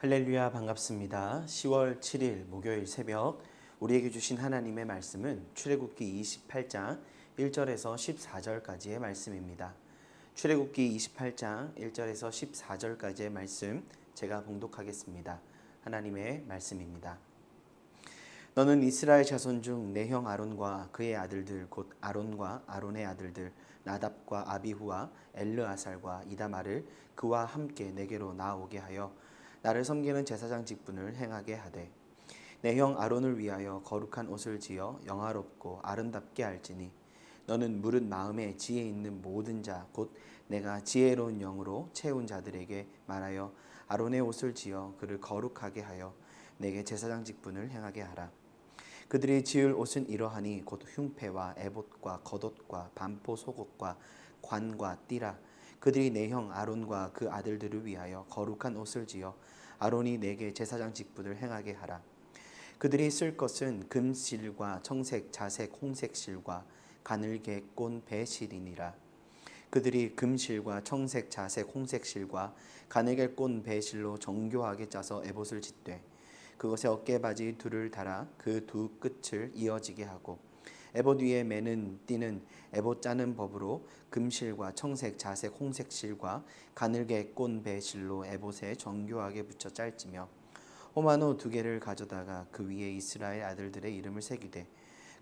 할렐루야, 반갑습니다. 10월 7일 목요일 새벽 우리에게 주신 하나님의 말씀은 출애굽기 28장 1절에서 14절까지의 말씀입니다. 출애굽기 28장 1절에서 14절까지의 말씀 제가 봉독하겠습니다. 하나님의 말씀입니다. 너는 이스라엘 자손 중 내 형 아론과 그의 아들들 곧 아론과 아론의 아들들 나답과 아비후와 엘르아살과 이다말을 그와 함께 내게로 나오게 하여 나를 섬기는 제사장 직분을 행하게 하되 내 형 아론을 위하여 거룩한 옷을 지어 영화롭고 아름답게 할지니 너는 무릇 마음에 지혜 있는 모든 자 곧 내가 지혜로운 영으로 채운 자들에게 말하여 아론의 옷을 지어 그를 거룩하게 하여 내게 제사장 직분을 행하게 하라. 그들이 지을 옷은 이러하니 곧 흉패와 에봇과 겉옷과 반포 속옷과 관과 띠라. 그들이 내 형 아론과 그 아들들을 위하여 거룩한 옷을 지어 아론이 내게 제사장 직분을 행하게 하라. 그들이 쓸 것은 금실과 청색, 자색, 홍색 실과 가늘게 꼰 배실이니라. 그들이 금실과 청색, 자색, 홍색 실과 가늘게 꼰 배실로 정교하게 짜서 에봇을 짓되 그것에 어깨바지 둘을 달아 그 두 끝을 이어지게 하고 에봇 위에 매는 띠는 에봇 짜는 법으로 금실과 청색, 자색, 홍색 실과 가늘게 꼰 배실로 에봇에 정교하게 붙여 짤지며 호마노 2개를 가져다가 그 위에 이스라엘 아들들의 이름을 새기되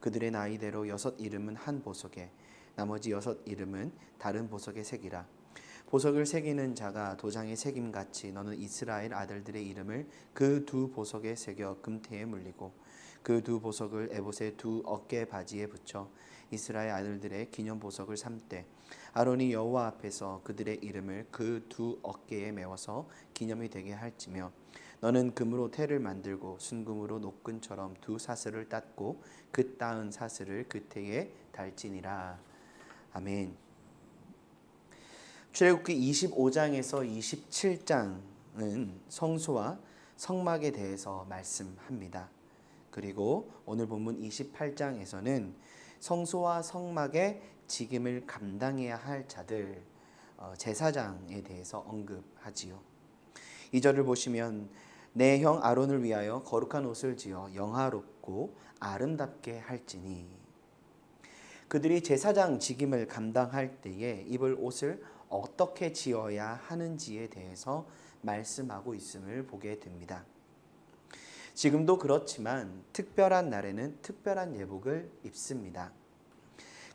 그들의 나이대로 6 이름은 한 보석에 나머지 6 이름은 다른 보석에 새기라. 보석을 새기는 자가 도장에 새김같이 너는 이스라엘 아들들의 이름을 그 두 보석에 새겨 금태에 물리고 그 두 보석을 에봇의 두 어깨 바지에 붙여 이스라엘 아들들의 기념 보석을 삼되 아론이 여호와 앞에서 그들의 이름을 그 두 어깨에 메워서 기념이 되게 할지며 너는 금으로 태를 만들고 순금으로 노끈처럼 두 사슬을 땄고 그 따은 사슬을 그 태에 달지니라. 아멘. 출애굽기 25장에서 27장은 성소와 성막에 대해서 말씀합니다. 그리고 오늘 본문 28장에서는 성소와 성막의 직임을 감당해야 할 자들, 제사장에 대해서 언급하지요. 2절을 보시면 내 형 아론을 위하여 거룩한 옷을 지어 영화롭고 아름답게 할지니, 그들이 제사장 직임을 감당할 때에 입을 옷을 어떻게 지어야 하는지에 대해서 말씀하고 있음을 보게 됩니다. 지금도 그렇지만 특별한 날에는 특별한 예복을 입습니다.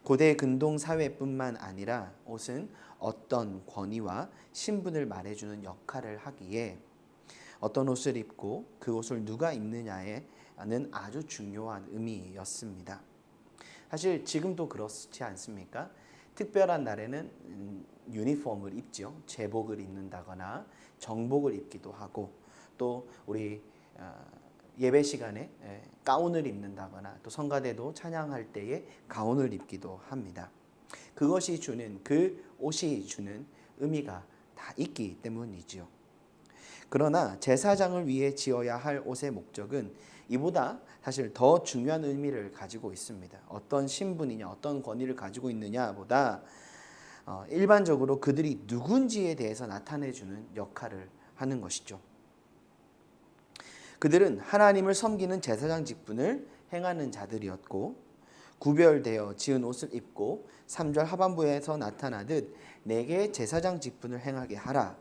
고대 근동 사회뿐만 아니라 옷은 어떤 권위와 신분을 말해주는 역할을 하기에 어떤 옷을 입고 그 옷을 누가 입느냐에는 아주 중요한 의미였습니다. 사실 지금도 그렇지 않습니까? 특별한 날에는 유니폼을 입죠. 제복을 입는다거나 정복을 입기도 하고 또 우리 예배 시간에 가운을 입는다거나 또 성가대도 찬양할 때에 가운을 입기도 합니다. 그것이 주는 그 옷이 주는 의미가 다 있기 때문이지요. 그러나 제사장을 위해 지어야 할 옷의 목적은 이보다 사실 더 중요한 의미를 가지고 있습니다. 어떤 신분이냐, 어떤 권위를 가지고 있느냐보다 일반적으로 그들이 누군지에 대해서 나타내주는 역할을 하는 것이죠. 그들은 하나님을 섬기는 제사장 직분을 행하는 자들이었고 구별되어 지은 옷을 입고 3절 하반부에서 나타나듯 내게 제사장 직분을 행하게 하라.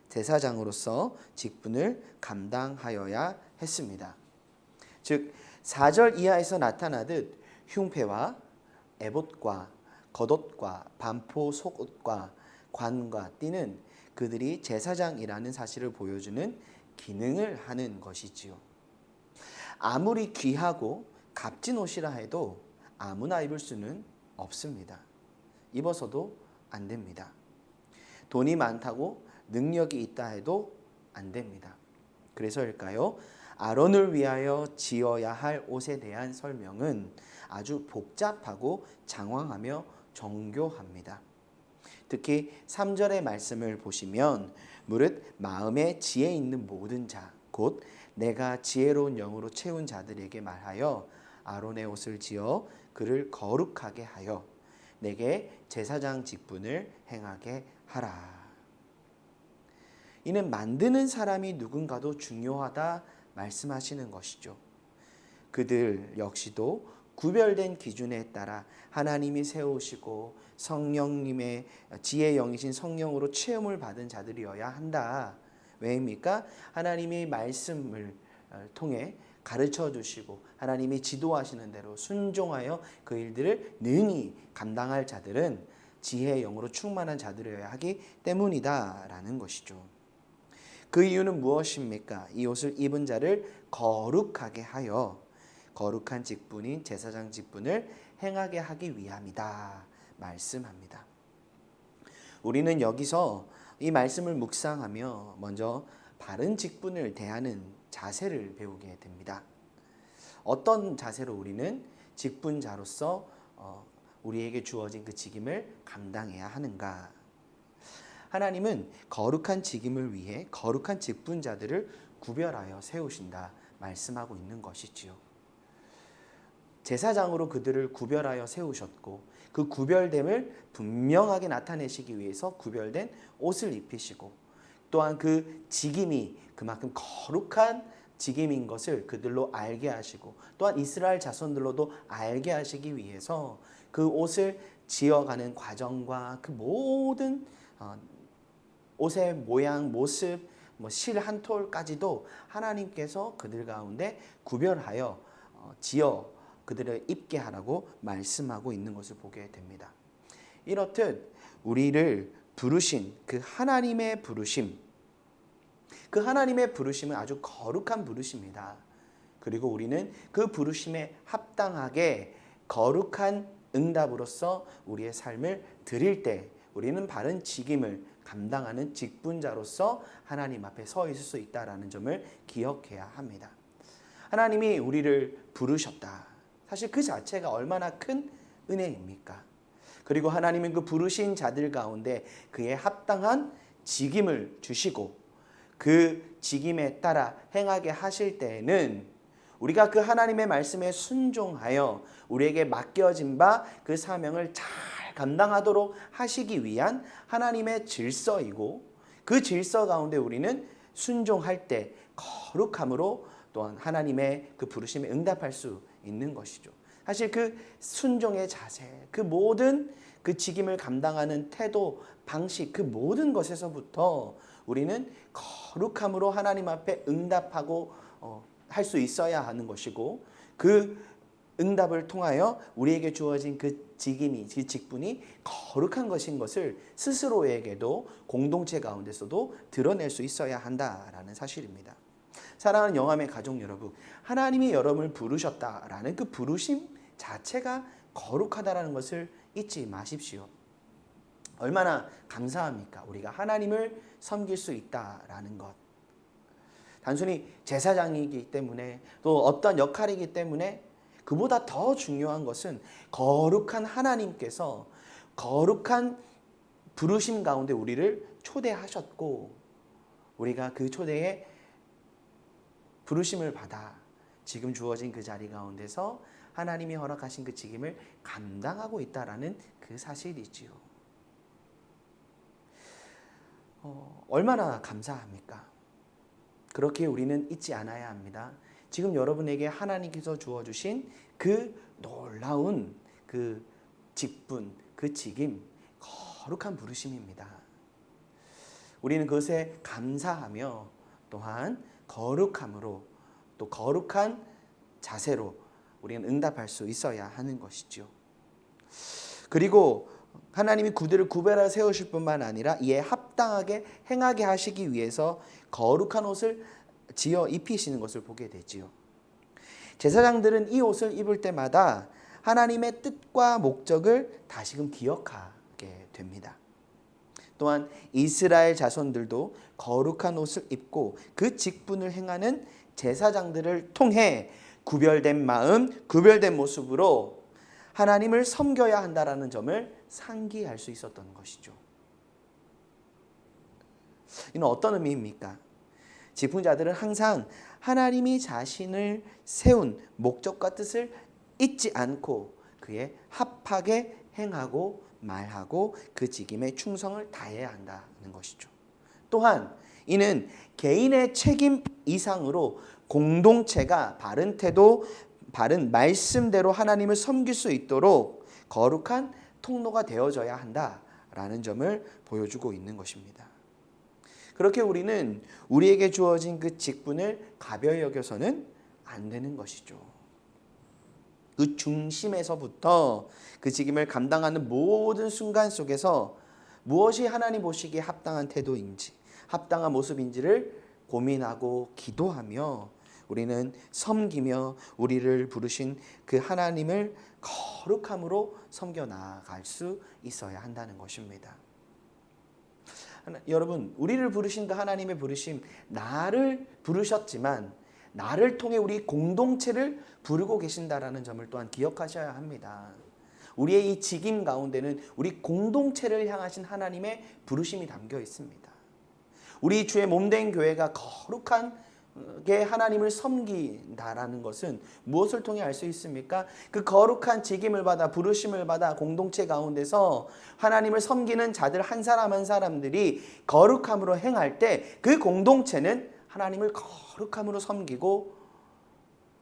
제사장으로서 직분을 감당하여야 했습니다. 즉 4절 이하에서 나타나듯 흉패와 에봇과 겉옷과 반포 속옷과 관과 띠는 그들이 제사장이라는 사실을 보여주는 기능을 하는 것이지요. 아무리 귀하고 값진 옷이라 해도 아무나 입을 수는 없습니다. 입어서도 안 됩니다. 돈이 많다고 능력이 있다 해도 안 됩니다. 그래서일까요? 아론을 위하여 지어야 할 옷에 대한 설명은 아주 복잡하고 장황하며 정교합니다. 특히 3절의 말씀을 보시면 무릇 마음에 지혜 있는 모든 자 곧 내가 지혜로운 영으로 채운 자들에게 말하여 아론의 옷을 지어 그를 거룩하게 하여 내게 제사장 직분을 행하게 하라. 이는 만드는 사람이 누군가도 중요하다 말씀하시는 것이죠. 그들 역시도 구별된 기준에 따라 하나님이 세우시고 성령님의 지혜의 영이신 성령으로 체험을 받은 자들이어야 한다. 왜입니까? 하나님의 말씀을 통해 가르쳐 주시고 하나님이 지도하시는 대로 순종하여 그 일들을 능히 감당할 자들은 지혜의 영으로 충만한 자들이어야 하기 때문이다라는 것이죠. 그 이유는 무엇입니까? 이 옷을 입은 자를 거룩하게 하여 거룩한 직분인 제사장 직분을 행하게 하기 위함이다 말씀합니다. 우리는 여기서 이 말씀을 묵상하며 먼저 바른 직분을 대하는 자세를 배우게 됩니다. 어떤 자세로 우리는 직분자로서 우리에게 주어진 그 직임을 감당해야 하는가? 하나님은 거룩한 직임을 위해 거룩한 직분자들을 구별하여 세우신다 말씀하고 있는 것이지요. 제사장으로 그들을 구별하여 세우셨고 그 구별됨을 분명하게 나타내시기 위해서 구별된 옷을 입히시고 또한 그 직임이 그만큼 거룩한 직임인 것을 그들로 알게 하시고 또한 이스라엘 자손들로도 알게 하시기 위해서 그 옷을 지어가는 과정과 그 모든 옷의 모양, 모습, 실 한 톨까지도 하나님께서 그들 가운데 구별하여 지어 그들을 입게 하라고 말씀하고 있는 것을 보게 됩니다. 이렇듯 우리를 부르신 그 하나님의 부르심, 그 하나님의 부르심은 아주 거룩한 부르심이다. 그리고 우리는 그 부르심에 합당하게 거룩한 응답으로서 우리의 삶을 드릴 때 우리는 바른 직임을 감당하는 직분자로서 하나님 앞에 서 있을 수 있다는 점을 기억해야 합니다. 하나님이 우리를 부르셨다. 사실 그 자체가 얼마나 큰 은혜입니까? 그리고 하나님은 그 부르신 자들 가운데 그에 합당한 직임을 주시고 그 직임에 따라 행하게 하실 때에는 우리가 그 하나님의 말씀에 순종하여 우리에게 맡겨진 바 그 사명을 잘 감당하도록 하시기 위한 하나님의 질서이고 그 질서 가운데 우리는 순종할 때 거룩함으로 또한 하나님의 그 부르심에 응답할 수 있는 것이죠. 사실 그 순종의 자세, 그 모든 그 직임을 감당하는 태도, 방식, 그 모든 것에서부터 우리는 거룩함으로 하나님 앞에 응답하고 할 수 있어야 하는 것이고 그 응답을 통하여 우리에게 주어진 그 직임이, 그 직분이 거룩한 것인 것을 스스로에게도 공동체 가운데서도 드러낼 수 있어야 한다라는 사실입니다. 사랑하는 영암의 가족 여러분, 하나님이 여러분을 부르셨다라는 그 부르심 자체가 거룩하다라는 것을 잊지 마십시오. 얼마나 감사합니까? 우리가 하나님을 섬길 수 있다라는 것. 단순히 제사장이기 때문에 또 어떤 역할이기 때문에 그보다 더 중요한 것은 거룩한 하나님께서 거룩한 부르심 가운데 우리를 초대하셨고 우리가 그 초대에 부르심을 받아 지금 주어진 그 자리 가운데서 하나님이 허락하신 그 직임을 감당하고 있다라는 그 사실이지요. 얼마나 감사합니까? 그렇게 우리는 잊지 않아야 합니다. 지금 여러분에게 하나님께서 주어주신 그 놀라운 그 직분, 그 직임, 거룩한 부르심입니다. 우리는 그것에 감사하며 또한 거룩함으로 또 거룩한 자세로 우리는 응답할 수 있어야 하는 것이죠. 그리고 하나님이 그들을 구별하여 세우실 뿐만 아니라 이에 합당하게 행하게 하시기 위해서 거룩한 옷을 지어 입히시는 것을 보게 되지요. 제사장들은 이 옷을 입을 때마다 하나님의 뜻과 목적을 다시금 기억하게 됩니다. 또한 이스라엘 자손들도 거룩한 옷을 입고 그 직분을 행하는 제사장들을 통해 구별된 마음, 구별된 모습으로 하나님을 섬겨야 한다라는 점을 상기할 수 있었던 것이죠. 이는 어떤 의미입니까? 직분자들은 항상 하나님이 자신을 세운 목적과 뜻을 잊지 않고 그에 합하게 행하고 말하고 그 직임에 충성을 다해야 한다는 것이죠. 또한 이는 개인의 책임 이상으로 공동체가 바른 태도, 바른 말씀대로 하나님을 섬길 수 있도록 거룩한 통로가 되어져야 한다라는 점을 보여주고 있는 것입니다. 그렇게 우리는 우리에게 주어진 그 직분을 가벼이 여겨서는 안 되는 것이죠. 그 중심에서부터 그 직임을 감당하는 모든 순간 속에서 무엇이 하나님 보시기에 합당한 태도인지, 합당한 모습인지를 고민하고 기도하며 우리는 섬기며 우리를 부르신 그 하나님을 거룩함으로 섬겨 나아갈 수 있어야 한다는 것입니다. 여러분, 우리를 부르신 그 하나님의 부르심, 나를 부르셨지만 나를 통해 우리 공동체를 부르고 계신다라는 점을 또한 기억하셔야 합니다. 우리의 이 직임 가운데는 우리 공동체를 향하신 하나님의 부르심이 담겨 있습니다. 우리 주의 몸된 교회가 거룩하게 하나님을 섬긴다라는 것은 무엇을 통해 알 수 있습니까? 그 거룩한 직임을 받아 부르심을 받아 공동체 가운데서 하나님을 섬기는 자들 한 사람 한 사람들이 거룩함으로 행할 때 그 공동체는 하나님을 거룩함으로 섬기고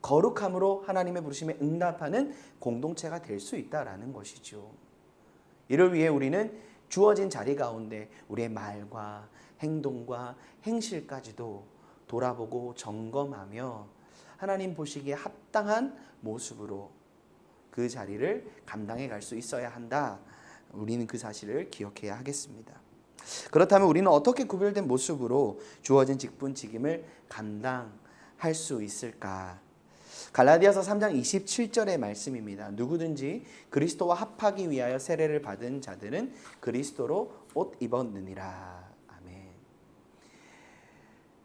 거룩함으로 하나님의 부르심에 응답하는 공동체가 될 수 있다라는 것이죠. 이를 위해 우리는 주어진 자리 가운데 우리의 말과 행동과 행실까지도 돌아보고 점검하며 하나님 보시기에 합당한 모습으로 그 자리를 감당해 갈 수 있어야 한다. 우리는 그 사실을 기억해야 하겠습니다. 그렇다면 우리는 어떻게 구별된 모습으로 주어진 직분 직임을 감당할 수 있을까? 갈라디아서 3장 27절의 말씀입니다. 누구든지 그리스도와 합하기 위하여 세례를 받은 자들은 그리스도로 옷 입었느니라. 아멘.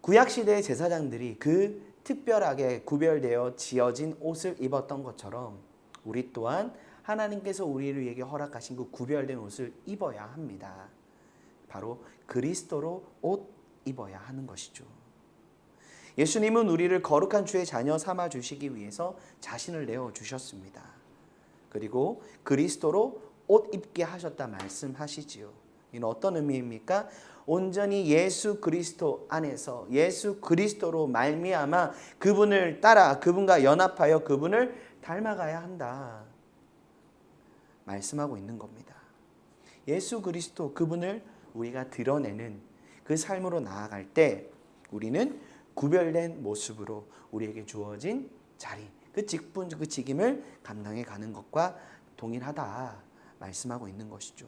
구약시대의 제사장들이 그 특별하게 구별되어 지어진 옷을 입었던 것처럼 우리 또한 하나님께서 우리를 위해 허락하신 그 구별된 옷을 입어야 합니다. 바로 그리스도로 옷 입어야 하는 것이죠. 예수님은 우리를 거룩한 주의 자녀 삼아 주시기 위해서 자신을 내어 주셨습니다. 그리고 그리스도로 옷 입게 하셨다 말씀하시지요. 이는 어떤 의미입니까? 온전히 예수 그리스도 안에서 예수 그리스도로 말미암아 그분을 따라 그분과 연합하여 그분을 닮아가야 한다 말씀하고 있는 겁니다. 예수 그리스도 그분을 우리가 드러내는 그 삶으로 나아갈 때 우리는 구별된 모습으로 우리에게 주어진 자리, 그 직분, 그 직임을 감당해 가는 것과 동일하다 말씀하고 있는 것이죠.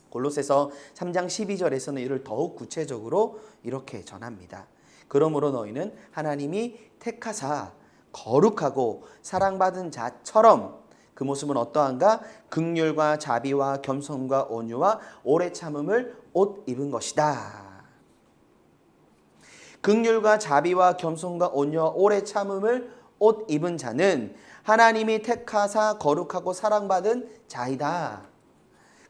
골로새서 3장 12절에서는 이를 더욱 구체적으로 이렇게 전합니다. 그러므로 너희는 하나님이 택하사 거룩하고 사랑받은 자처럼 그 모습은 어떠한가? 긍휼과 자비와 겸손과 온유와 오래 참음을 옷 입은 것이다. 긍휼과 자비와 겸손과 온유와 오래 참음을 옷 입은 자는 하나님이 택하사 거룩하고 사랑받은 자이다.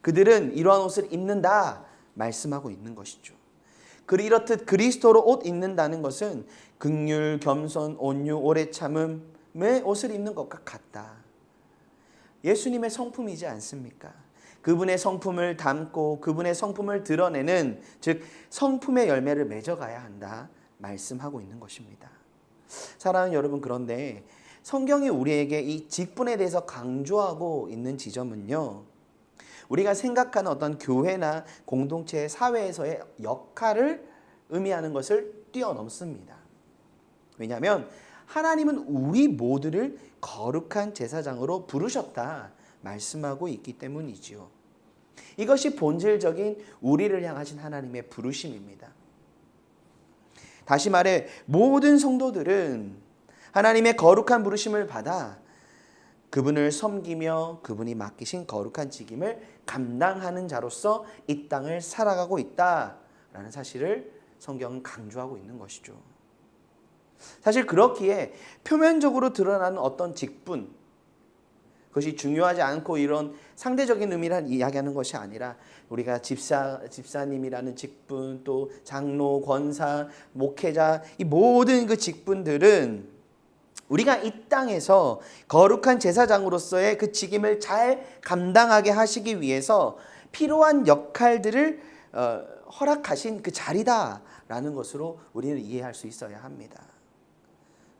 그들은 이러한 옷을 입는다 말씀하고 있는 것이죠. 이렇듯 그리스도로 옷 입는다는 것은 긍휼, 겸손, 온유, 오래 참음의 옷을 입는 것과 같다. 예수님의 성품이지 않습니까? 그분의 성품을 담고 그분의 성품을 드러내는 즉 성품의 열매를 맺어가야 한다 말씀하고 있는 것입니다. 사랑하는 여러분, 그런데 성경이 우리에게 이 직분에 대해서 강조하고 있는 지점은요, 우리가 생각하는 어떤 교회나 공동체, 사회에서의 역할을 의미하는 것을 뛰어넘습니다. 왜냐하면 하나님은 우리 모두를 거룩한 제사장으로 부르셨다 말씀하고 있기 때문이지요. 이것이 본질적인 우리를 향하신 하나님의 부르심입니다. 다시 말해 모든 성도들은 하나님의 거룩한 부르심을 받아 그분을 섬기며 그분이 맡기신 거룩한 직임을 감당하는 자로서 이 땅을 살아가고 있다라는 사실을 성경은 강조하고 있는 것이죠. 사실 그렇기에 표면적으로 드러나는 어떤 직분, 그것이 중요하지 않고 이런 상대적인 의미를 이야기하는 것이 아니라 우리가 집사님이라는 직분, 또 장로, 권사, 목회자, 이 모든 그 직분들은 우리가 이 땅에서 거룩한 제사장으로서의 그 직임을 잘 감당하게 하시기 위해서 필요한 역할들을 허락하신 그 자리다라는 것으로 우리는 이해할 수 있어야 합니다.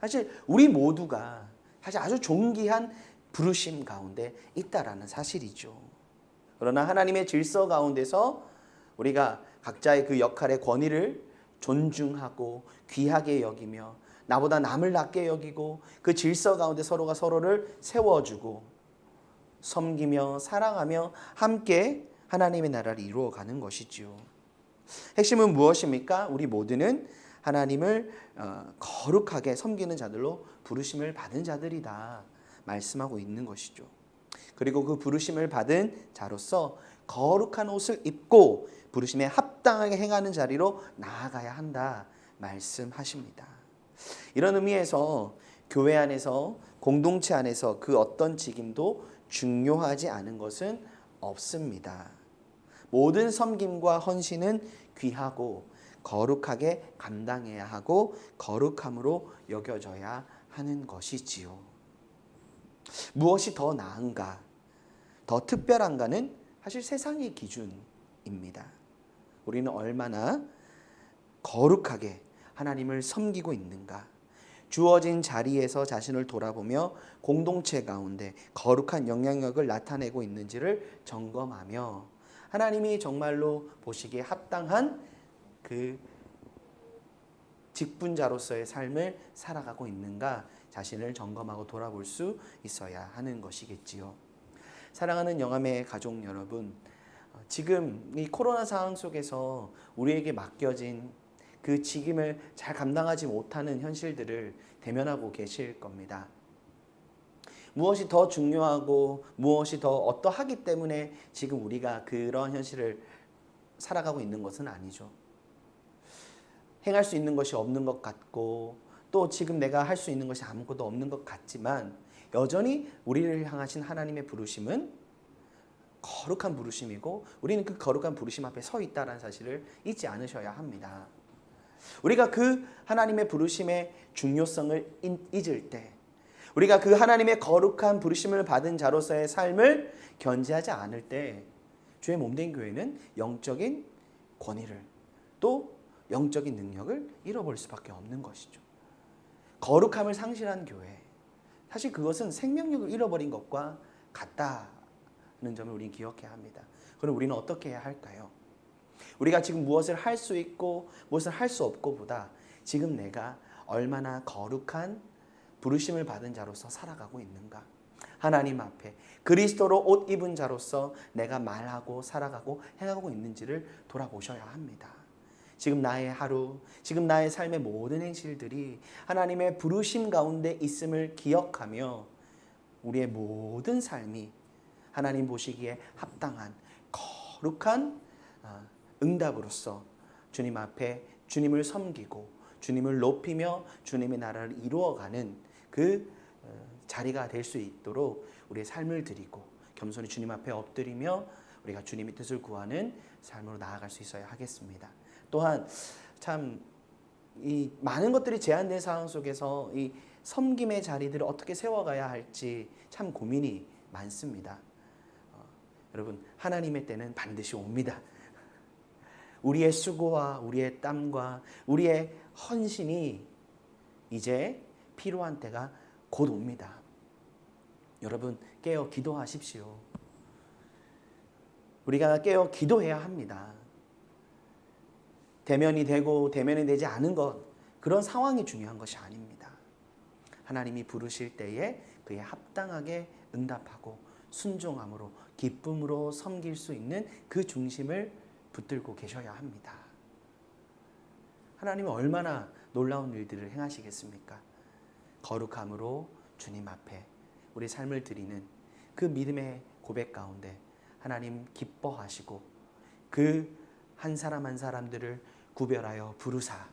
사실 우리 모두가 사실 아주 존귀한 부르심 가운데 있다라는 사실이죠. 그러나 하나님의 질서 가운데서 우리가 각자의 그 역할의 권위를 존중하고 귀하게 여기며 나보다 남을 낮게 여기고 그 질서 가운데 서로가 서로를 세워주고 섬기며 사랑하며 함께 하나님의 나라를 이루어가는 것이지요. 핵심은 무엇입니까? 우리 모두는 하나님을 거룩하게 섬기는 자들로 부르심을 받은 자들이다 말씀하고 있는 것이죠. 그리고 그 부르심을 받은 자로서 거룩한 옷을 입고 부르심에 합당하게 행하는 자리로 나아가야 한다 말씀하십니다. 이런 의미에서 교회 안에서 공동체 안에서 그 어떤 직임도 중요하지 않은 것은 없습니다. 모든 섬김과 헌신은 귀하고 거룩하게 감당해야 하고 거룩함으로 여겨져야 하는 것이지요. 무엇이 더 나은가, 더 특별한가는 사실 세상의 기준입니다. 우리는 얼마나 거룩하게 하나님을 섬기고 있는가, 주어진 자리에서 자신을 돌아보며 공동체 가운데 거룩한 영향력을 나타내고 있는지를 점검하며 하나님이 정말로 보시기에 합당한 그 직분자로서의 삶을 살아가고 있는가 자신을 점검하고 돌아볼 수 있어야 하는 것이겠지요. 사랑하는 영암의 가족 여러분, 지금 이 코로나 상황 속에서 우리에게 맡겨진 그 직임을 잘 감당하지 못하는 현실들을 대면하고 계실 겁니다. 무엇이 더 중요하고 무엇이 더 어떠하기 때문에 지금 우리가 그런 현실을 살아가고 있는 것은 아니죠. 행할 수 있는 것이 없는 것 같고 또 지금 내가 할 수 있는 것이 아무것도 없는 것 같지만 여전히 우리를 향하신 하나님의 부르심은 거룩한 부르심이고 우리는 그 거룩한 부르심 앞에 서 있다는 사실을 잊지 않으셔야 합니다. 우리가 그 하나님의 부르심의 중요성을 잊을 때, 우리가 그 하나님의 거룩한 부르심을 받은 자로서의 삶을 견지하지 않을 때 주의 몸된 교회는 영적인 권위를 또 영적인 능력을 잃어버릴 수밖에 없는 것이죠. 거룩함을 상실한 교회, 사실 그것은 생명력을 잃어버린 것과 같다는 점을 우리는 기억해야 합니다. 그럼 우리는 어떻게 해야 할까요? 우리가 지금 무엇을 할 수 있고 무엇을 할 수 없고 보다 지금 내가 얼마나 거룩한 부르심을 받은 자로서 살아가고 있는가, 하나님 앞에 그리스도로 옷 입은 자로서 내가 말하고 살아가고 행하고 있는지를 돌아보셔야 합니다. 지금 나의 하루, 지금 나의 삶의 모든 행실들이 하나님의 부르심 가운데 있음을 기억하며 우리의 모든 삶이 하나님 보시기에 합당한 거룩한 응답으로서 주님 앞에 주님을 섬기고 주님을 높이며 주님의 나라를 이루어가는 그 자리가 될 수 있도록 우리의 삶을 드리고 겸손히 주님 앞에 엎드리며 우리가 주님의 뜻을 구하는 삶으로 나아갈 수 있어야 하겠습니다. 또한 참 이 많은 것들이 제한된 상황 속에서 이 섬김의 자리들을 어떻게 세워가야 할지 참 고민이 많습니다. 여러분, 하나님의 때는 반드시 옵니다. 우리의 수고와 우리의 땀과 우리의 헌신이 이제 필요한 때가 곧 옵니다. 여러분, 깨어 기도하십시오. 우리가 깨어 기도해야 합니다. 대면이 되고 대면이 되지 않은 것, 그런 상황이 중요한 것이 아닙니다. 하나님이 부르실 때에 그에 합당하게 응답하고 순종함으로 기쁨으로 섬길 수 있는 그 중심을 붙들고 계셔야 합니다. 하나님은 얼마나 놀라운 일들을 행하시겠습니까? 거룩함으로 주님 앞에 우리 삶을 드리는 그 믿음의 고백 가운데 하나님 기뻐하시고 그 한 사람 한 사람들을 구별하여 부르사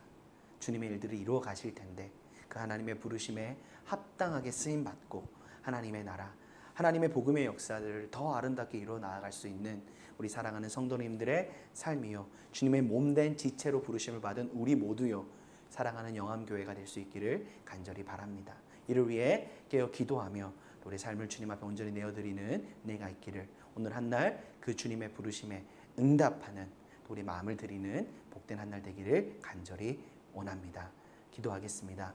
주님의 일들을 이루어 가실 텐데 그 하나님의 부르심에 합당하게 쓰임 받고 하나님의 나라, 하나님의 복음의 역사들을 더 아름답게 이루어 나아갈 수 있는 우리 사랑하는 성도님들의 삶이요, 주님의 몸된 지체로 부르심을 받은 우리 모두요, 사랑하는 영암교회가 될 수 있기를 간절히 바랍니다. 이를 위해 깨어 기도하며 우리 삶을 주님 앞에 온전히 내어드리는 은혜가 있기를 오늘 한 날 그 주님의 부르심에 응답하는 또 우리 마음을 드리는 복된 한 날 되기를 간절히 원합니다. 기도하겠습니다.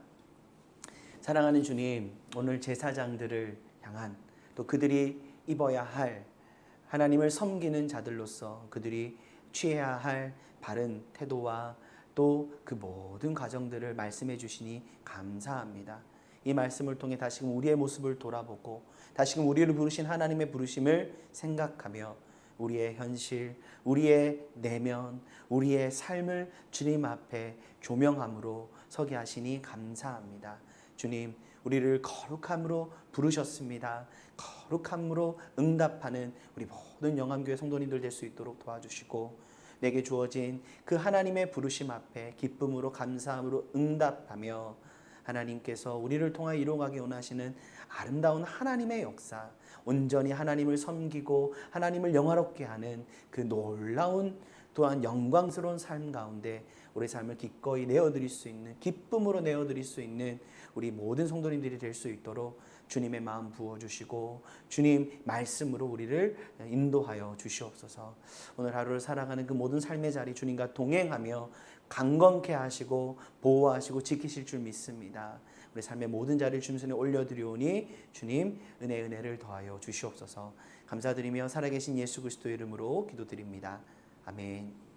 사랑하는 주님, 오늘 제사장들을 향한 또 그들이 입어야 할 하나님을 섬기는 자들로서 그들이 취해야 할 바른 태도와 또 그 모든 과정들을 말씀해 주시니 감사합니다. 이 말씀을 통해 다시금 우리의 모습을 돌아보고 다시금 우리를 부르신 하나님의 부르심을 생각하며 우리의 현실, 우리의 내면, 우리의 삶을 주님 앞에 조명함으로 서게 하시니 감사합니다. 주님, 우리를 거룩함으로 부르셨습니다. 거룩함으로 응답하는 우리 모든 영암교회 성도님들 될 수 있도록 도와주시고 내게 주어진 그 하나님의 부르심 앞에 기쁨으로 감사함으로 응답하며 하나님께서 우리를 통하여 이루어가기 원하시는 아름다운 하나님의 역사, 온전히 하나님을 섬기고 하나님을 영화롭게 하는 그 놀라운 또한 영광스러운 삶 가운데 우리 삶을 기꺼이 내어드릴 수 있는, 기쁨으로 내어드릴 수 있는 우리 모든 성도님들이 될 수 있도록 주님의 마음 부어주시고 주님 말씀으로 우리를 인도하여 주시옵소서. 오늘 하루를 살아가는 그 모든 삶의 자리 주님과 동행하며 강건케 하시고 보호하시고 지키실 줄 믿습니다. 우리 삶의 모든 자리를 주님 손에 올려드리오니 주님 은혜를 더하여 주시옵소서. 감사드리며 살아계신 예수 그리스도의 이름으로 기도드립니다. 아멘.